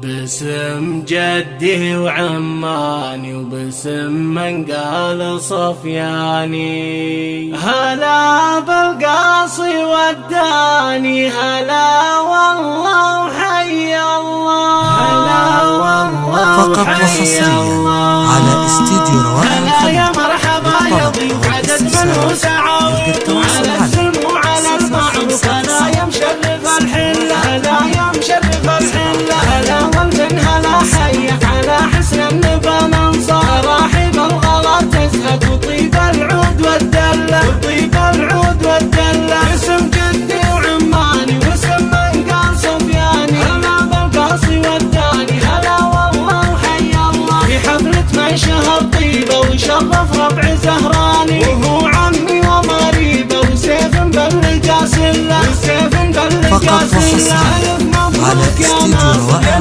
باسم جدي وعماني وباسم من قال صفياني، هلا بالقاصي وداني، هلا والله وحي الله، هلا والله وحي الله. على استديو روائع هلا يا مرحبا يا ضيوف عدد من وسعاوي، على السلم وعلى المعروف، هلا يا مشرف الحله، هلا يا مشرف الحله، هلا والبن هلا حيك على حسن النبى منصار، راحب الغلا تزهد وطيب العود والدله، وطيب العود والدله. اسم جدي وعماني واسم من قال صفياني، هلا بالقاصي وداني، هلا والله وحي الله. في حفلة منشها الطيبة ويشرف ربع زهراني، وهو عمي ومريبه وسيف بلقى سله، وسيف بلقى سله. على استديو روائع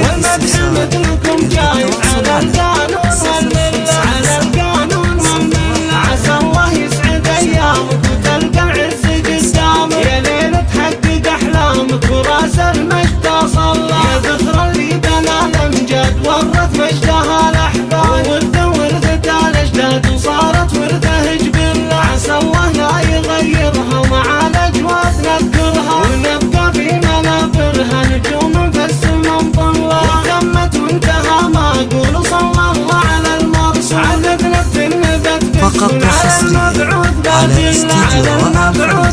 والمدح مثلكم جايز على القانون والمله، على القانون والمله. عسى الله يسعد ايامك وتلقى العز قدامك، يا ليل تحقق احلامك وراس المجد صلى، يا ذكرى اللي بنى الامجاد ورث مجدها الاحفاد، ورثة الاجداد وصارت ورثه جبله. عسى الله لا يغيرها ومع الاجواد نذكرها، ونبقى في منابرها نجوم في السما مطلة. تمت وانتهى ما اقول صلى الله على المرسل، عددنا في النبت فقط وحصريا على استديو روائع.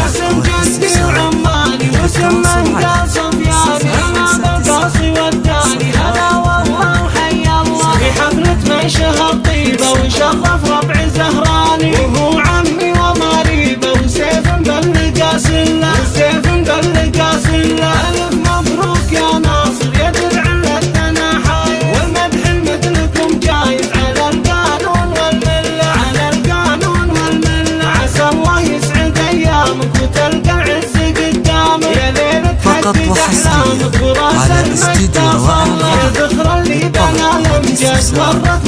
اسم جدي وعماني واسم من قال صفياني، هلا بالقاصي وداني، هلا والله وحي الله. في حفلة منشها الطيبة ويشرف ربع زهراني، وهو عمي ومريبه وسيف بلقى سله، وسيف بلقى سله. الف مبروك يا ناصر يا درع لنا حايل، والمدح مثلكم جايز على القانون والمله، على القانون والمله. عسى الله يسعد ايامك وتلقى العز قدامك، يا ليل تحقق احلامك وراس المجد صلى، يا ذكرى اللي بنى الامجاد ورث